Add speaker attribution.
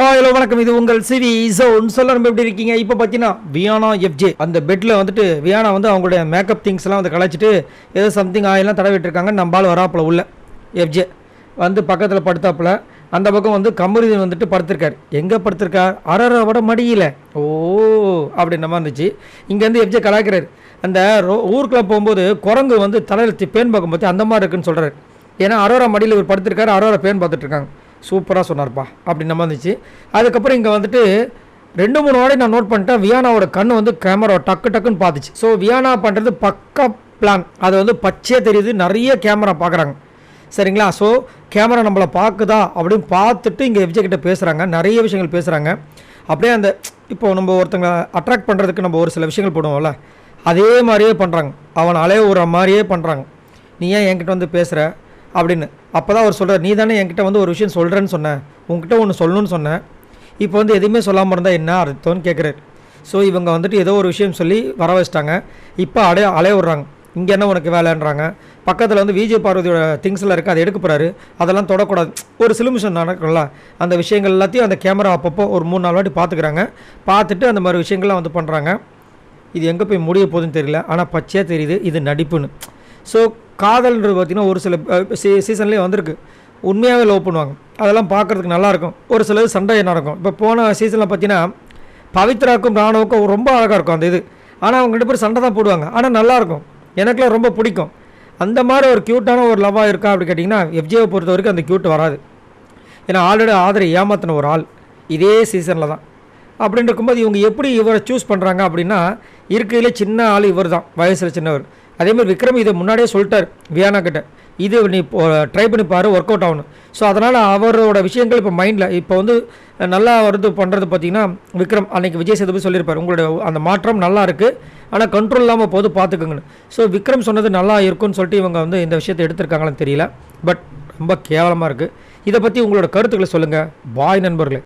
Speaker 1: Hello வணக்கம். இது உங்கள் சிவி ஜோன். சொல்ல நம்ம எப்படி இருக்கீங்க? இப்போ பார்த்தீங்கன்னா வியானா எஃப்ஜே அந்த பெட்டில் வந்துட்டு வியானா வந்து அவங்களுடைய மேக்கப் திங்ஸ்லாம் வந்து கலைச்சிட்டு ஏதோ சம்திங் ஆயிலாம் தடவிட்டு இருக்காங்க. நம்பால் வராப்பில் உள்ள எஃப்ஜே வந்து பக்கத்தில் படுத்தாப்புல அந்த பக்கம் வந்து கமருதீன் வந்துட்டு படுத்திருக்காரு. எங்கே படுத்திருக்கார்? அரவட மடியில். ஓ அப்படின்ற மாதிரி இருந்துச்சு. இங்கேருந்து எஃப்ஜே கலாய்க்கிறாரு. அந்த ஊருக்குள்ளே போகும்போது குரங்கு வந்து தலையில் பேன் பார்க்கும் பார்த்து அந்த மாதிரி இருக்குன்னு சொல்கிறாரு. ஏன்னா அரோரா மடியில் இவர் படுத்திருக்காரு, அரோரா பேன் பார்த்துட்ருக்காங்க. சூப்பராக சொன்னார்ப்பா அப்படின்னு நம்ம இருந்துச்சு. அதுக்கப்புறம் இங்கே வந்துட்டு 2-3 வாடி நான் நோட் பண்ணிட்டேன். வியானாவோட கண் வந்து கேமரா டக்குன்னு பார்த்துச்சு. ஸோ வியானா பண்ணுறது பக்கா பிளான். அது வந்து பச்சையாக தெரியுது. நிறைய கேமரா பார்க்குறாங்க, சரிங்களா? ஸோ கேமரா நம்மளை பார்க்குதா அப்படின்னு பார்த்துட்டு இங்கே எஃப்ஜே கிட்ட பேசுகிறாங்க. நிறைய விஷயங்கள் பேசுகிறாங்க. அப்படியே அந்த இப்போ நம்ம ஒருத்தங்க அட்ராக்ட் பண்ணுறதுக்கு நம்ம ஒரு சில விஷயங்கள் போடுவோம்ல, அதே மாதிரியே பண்ணுறாங்க. அவன் அலைய விடுற மாதிரியே பண்ணுறாங்க. நீ ஏன் என்கிட்ட வந்து பேசுகிற அப்படின்னு. அப்போ தான் அவர் சொல்கிறார், நீ தானே என்கிட்ட வந்து ஒரு விஷயம் சொல்கிறேன்னு சொன்னேன், உங்ககிட்ட ஒன்று சொல்லணும்னு சொன்னேன், இப்போ வந்து எதுவுமே சொல்லாமல் இருந்தால் என்ன அர்த்தம்னு கேட்குறாரு. ஸோ இவங்க வந்துட்டு ஏதோ ஒரு விஷயம் சொல்லி வர வச்சிட்டாங்க. இப்போ அலைய விட்றாங்க. இங்கே என்ன உனக்கு வேலைன்றாங்க. பக்கத்தில் வந்து விஜய் பார்வதியோட திங்ஸ்லாம் இருக்குது, அதை எடுக்க போகிறாரு. அதெல்லாம் தொடக்கூடாது. ஒரு சிலுமிஷன் நடக்கும்ல, அந்த விஷயங்கள் எல்லாத்தையும் அந்த கேமரா அப்பப்போ ஒரு 3-4 வாட்டி பார்த்துக்கிறாங்க. பார்த்துட்டு அந்த மாதிரி விஷயங்கள்லாம் வந்து பண்ணுறாங்க. இது எங்கே போய் முடிய போகுதுன்னு தெரியல, ஆனால் பச்சையாக தெரியுது இது நடிப்புன்னு. ஸோ காதல்ன்றது பார்த்திங்கன்னா ஒரு சில சீசன்லேயே வந்திருக்கு. உண்மையாகவே லவ் பண்ணுவாங்க. அதெல்லாம் பார்க்குறதுக்கு நல்லாயிருக்கும். ஒரு சிலது சண்டை நடக்கும். இப்போ போன சீசனில் பார்த்தீங்கன்னா பவித்ராவுக்கும் ராணுவுக்கும் ரொம்ப அழகாக இருக்கும் அந்த இது. ஆனால் அவங்க 2 பேரும் சண்டை தான் போடுவாங்க. ஆனால் நல்லாயிருக்கும். எனக்குலாம் ரொம்ப பிடிக்கும். அந்த மாதிரி ஒரு க்யூட்டான ஒரு லவ்வாக இருக்கா அப்படி கேட்டிங்கன்னா எஃப்ஜேவை பொறுத்த வரைக்கும் அந்த க்யூட் வராது. ஏன்னா ஆல்ரெடி ஆதரை ஏமாத்தின ஒரு ஆள் இதே சீசனில் தான். அப்படின்னு இருக்கும்போது இவங்க எப்படி இவரை சூஸ் பண்ணுறாங்க அப்படின்னா, இருக்கிறதுலே சின்ன ஆள் இவர் தான், வயசில் சின்னவர். அதேமாதிரி விக்ரம் இதை முன்னாடியே சொல்லிட்டார் வியானா கிட்ட, இது நீ ட்ரை பண்ணி பாரு, ஒர்க் அவுட் ஆகணும். ஸோ அதனால் அவரோட விஷயங்கள் இப்போ மைண்டில் இப்போ வந்து நல்லா வருது பண்ணுறது பார்த்திங்கன்னா விக்ரம் அன்றைக்கி விஜய் சேதுபதி சொல்லியிருப்பார், உங்களோட அந்த மாற்றம் நல்லா இருக்குது, ஆனால் கண்ட்ரோல் இல்லாமல் போது பார்த்துக்குங்கன்னு. ஸோ விக்ரம் சொன்னது நல்லா இருக்குன்னு சொல்லிட்டு இவங்க வந்து இந்த விஷயத்தை எடுத்திருக்காங்களான்னு தெரியல. பட் ரொம்ப கேவலமாக இருக்குது. இதை பற்றி உங்களோட கருத்துக்களை சொல்லுங்கள். பாய் நண்பர்களே.